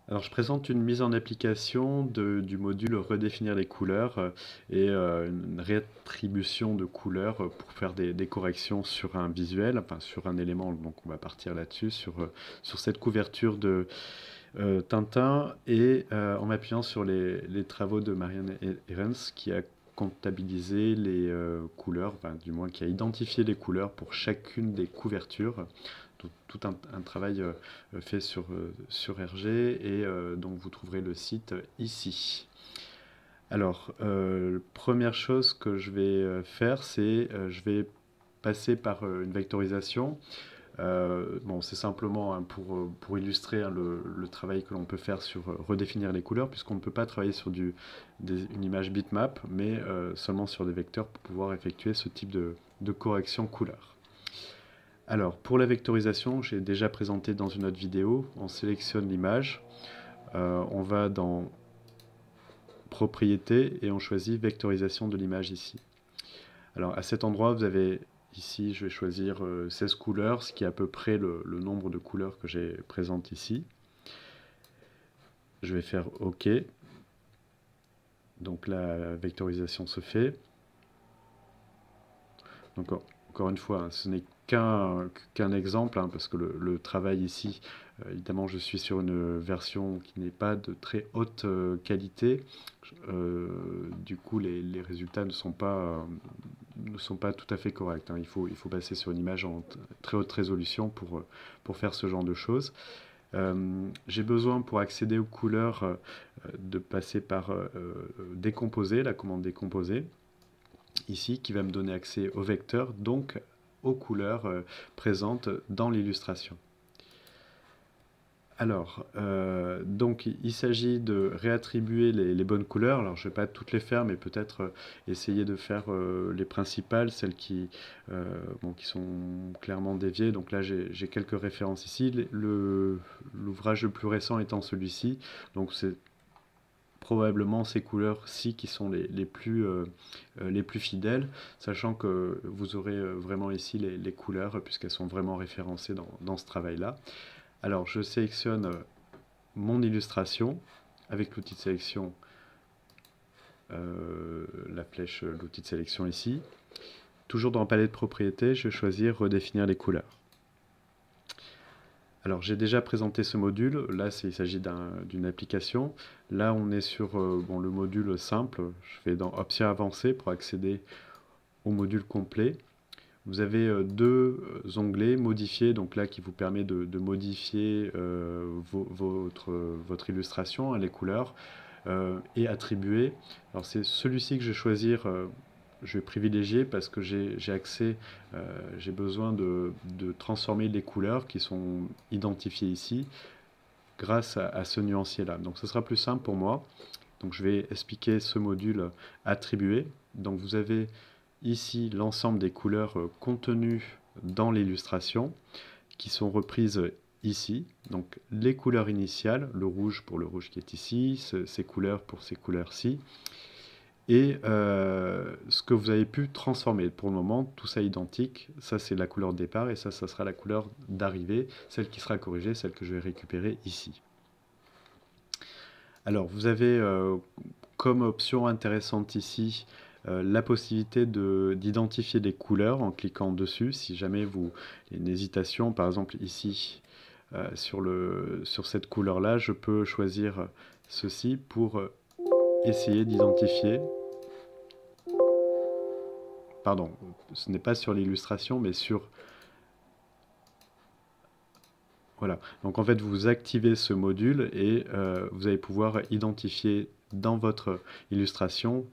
Alors, je présente une mise en application du module redéfinir les couleurs et une réattribution de couleurs pour faire des corrections sur un visuel, enfin sur un élément. Donc, on va partir là-dessus, sur cette couverture de Tintin et en m'appuyant sur les travaux de Marianne Herens qui a comptabilisé les couleurs, enfin, du moins qui a identifié les couleurs pour chacune des couvertures. Tout un travail fait sur RG et donc vous trouverez le site ici. Alors, première chose que je vais faire, c'est je vais passer par une vectorisation. Bon, c'est simplement hein, pour illustrer hein, le travail que l'on peut faire sur redéfinir les couleurs, puisqu'on ne peut pas travailler sur une image bitmap, mais seulement sur des vecteurs pour pouvoir effectuer ce type de correction couleur. Alors, pour la vectorisation, j'ai déjà présenté dans une autre vidéo, on sélectionne l'image, on va dans Propriétés et on choisit Vectorisation de l'image ici. Alors, à cet endroit, vous avez ici, je vais choisir 16 couleurs, ce qui est à peu près le nombre de couleurs que j'ai présentes ici. Je vais faire OK. Donc la vectorisation se fait. Donc encore une fois, hein, ce n'est qu'un exemple, hein, parce que le travail ici, évidemment, je suis sur une version qui n'est pas de très haute qualité. Du coup, les résultats ne sont pas tout à fait corrects, hein. Il faut passer sur une image en très haute résolution pour faire ce genre de choses. J'ai besoin pour accéder aux couleurs de passer par décomposer, la commande décomposer, ici, qui va me donner accès au vecteur, donc aux couleurs présentes dans l'illustration. Alors, donc il s'agit de réattribuer les bonnes couleurs. Alors, je ne vais pas toutes les faire, mais peut-être essayer de faire les principales, celles bon, qui sont clairement déviées. Donc là, j'ai quelques références ici. L'ouvrage le plus récent étant celui-ci. Donc, c'est probablement ces couleurs-ci qui sont les plus fidèles, sachant que vous aurez vraiment ici les couleurs, puisqu'elles sont vraiment référencées dans ce travail-là. Alors, je sélectionne mon illustration avec l'outil de sélection, la flèche, l'outil de sélection ici. Toujours dans le palette de propriétés, je vais choisir redéfinir les couleurs. Alors j'ai déjà présenté ce module, là il s'agit d'une application. Là on est sur bon, le module simple, je vais dans Options avancées pour accéder au module complet. Vous avez deux onglets, modifier, donc là qui vous permet de modifier votre illustration, hein, les couleurs, et attribuer. Alors c'est celui-ci que je vais choisir, je vais privilégier parce que j'ai accès, j'ai besoin de transformer les couleurs qui sont identifiées ici grâce à ce nuancier-là. Donc ce sera plus simple pour moi. Donc je vais expliquer ce module attribuer. Donc vous avez ici l'ensemble des couleurs contenues dans l'illustration qui sont reprises ici. Donc les couleurs initiales, le rouge pour le rouge qui est ici, ces couleurs pour ces couleurs-ci, et ce que vous avez pu transformer. Pour le moment, tout ça est identique. Ça, c'est la couleur de départ et ça sera la couleur d'arrivée, celle qui sera corrigée, celle que je vais récupérer ici. Alors, vous avez comme option intéressante ici la possibilité d'identifier des couleurs en cliquant dessus. Si jamais vous avez une hésitation, par exemple ici, sur cette couleur-là, je peux choisir ceci pour essayer d'identifier. Pardon, ce n'est pas sur l'illustration, mais sur... Voilà. Donc en fait, vous activez ce module et vous allez pouvoir identifier dans votre illustration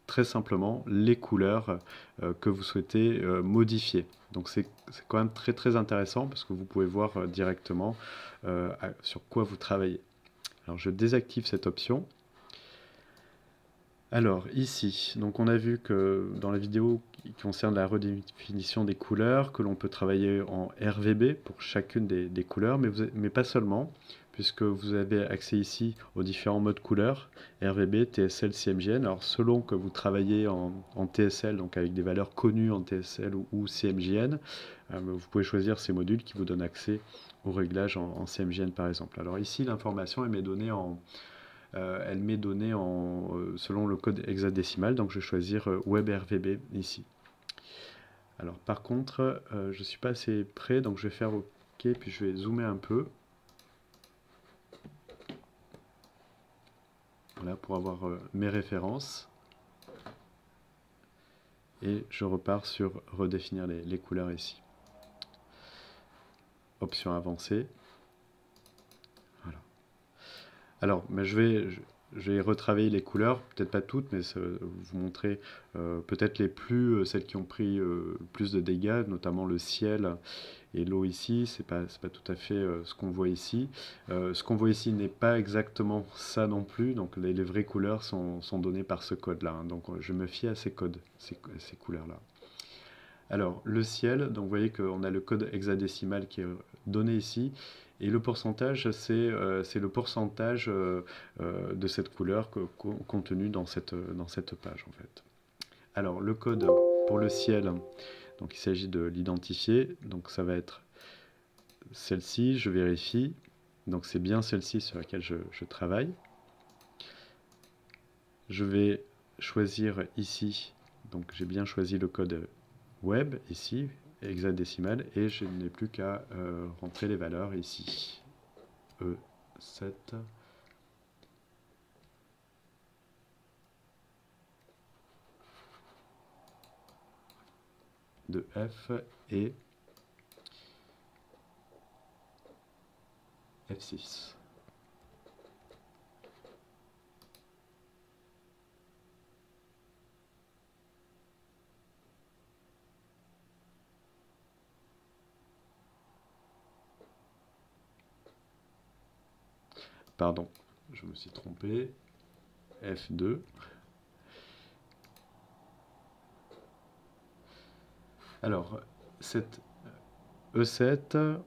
très simplement les couleurs que vous souhaitez modifier. Donc c'est quand même très très intéressant parce que vous pouvez voir directement sur quoi vous travaillez. Alors je désactive cette option. Alors ici, donc on a vu que dans la vidéo qui concerne la redéfinition des couleurs, que l'on peut travailler en RVB pour chacune des couleurs, mais pas seulement, puisque vous avez accès ici aux différents modes couleurs, RVB, TSL, CMJN. Alors selon que vous travaillez en TSL, donc avec des valeurs connues en TSL ou CMJN, Vous pouvez choisir ces modules qui vous donnent accès aux réglages en CMJN par exemple. Alors ici, l'information elle m'est donnée selon le code hexadécimal, donc je vais choisir WebRVB ici. Alors par contre, je ne suis pas assez près, donc je vais faire OK, puis je vais zoomer un peu. Voilà, pour avoir mes références. Et je repars sur redéfinir les couleurs ici. Option avancée. Voilà. Alors, mais je vais retravailler les couleurs, peut-être pas toutes, mais vous montrer peut-être celles qui ont pris plus de dégâts, notamment le ciel et l'eau ici. C'est pas tout à fait ce qu'on voit ici. Ce qu'on voit ici n'est pas exactement ça non plus, donc les vraies couleurs sont données par ce code-là. Hein. Donc je me fie à ces codes, ces couleurs-là. Alors, le ciel, donc vous voyez qu'on a le code hexadécimal qui est donné ici, et le pourcentage, c'est le pourcentage de cette couleur contenu dans cette page, en fait. Alors, le code pour le ciel, donc il s'agit de l'identifier, donc ça va être celle-ci, je vérifie, donc c'est bien celle-ci sur laquelle je travaille. Je vais choisir ici, donc j'ai bien choisi le code web ici, hexadécimal, et je n'ai plus qu'à rentrer les valeurs ici. E7 de F et F6. Pardon, je me suis trompé. F2. Alors, cette E7,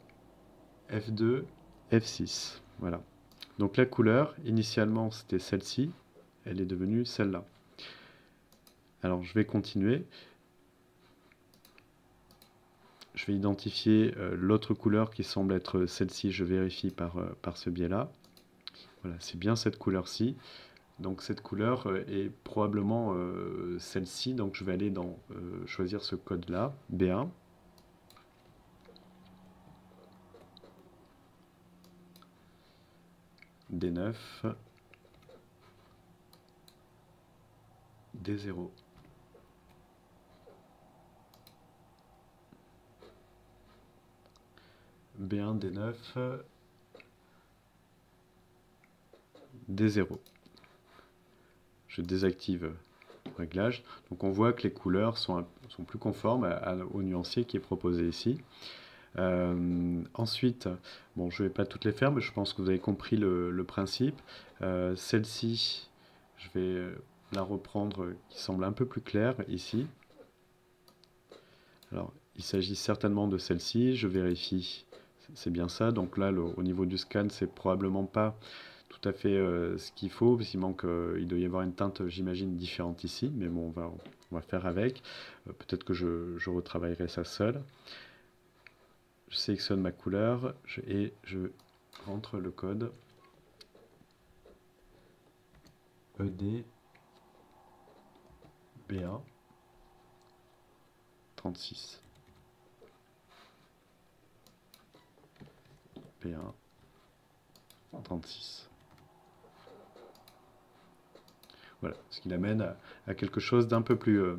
F2, F6. Voilà. Donc la couleur, initialement, c'était celle-ci. Elle est devenue celle-là. Alors, je vais continuer. Je vais identifier l'autre couleur qui semble être celle-ci. Je vérifie par ce biais-là. Voilà, c'est bien cette couleur-ci. Donc cette couleur est probablement celle-ci. Donc je vais aller choisir ce code-là, B1. D9. D0. B1, D9, D0. Je désactive le réglage. Donc on voit que les couleurs sont plus conformes au nuancier qui est proposé ici. Ensuite, bon, je ne vais pas toutes les faire, mais je pense que vous avez compris le principe. Celle-ci, je vais la reprendre qui semble un peu plus claire ici. Alors, il s'agit certainement de celle-ci. Je vérifie, c'est bien ça. Donc là, au niveau du scan, c'est probablement pas tout à fait ce qu'il faut. Il doit y avoir une teinte, j'imagine, différente ici. Mais bon, on va faire avec. Peut-être que je retravaillerai ça seul. Je sélectionne ma couleur et je rentre le code ED B1 36. B1 36. Voilà, ce qui l'amène à quelque chose d'un peu plus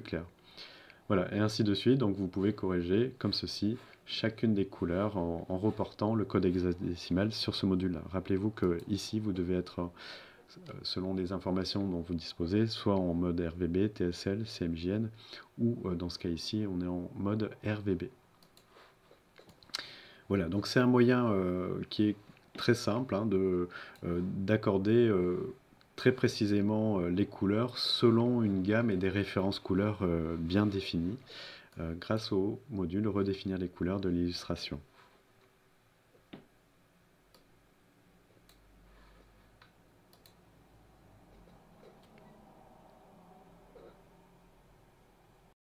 clair. Voilà, et ainsi de suite. Donc vous pouvez corriger comme ceci chacune des couleurs en reportant le code hexadécimal sur ce module-là. Rappelez-vous que ici vous devez être selon les informations dont vous disposez, soit en mode RVB, TSL, CMJN, ou dans ce cas ici, on est en mode RVB. Voilà, donc c'est un moyen qui est très simple hein, d'accorder très précisément les couleurs selon une gamme et des références couleurs bien définies grâce au module redéfinir les couleurs de l'illustration.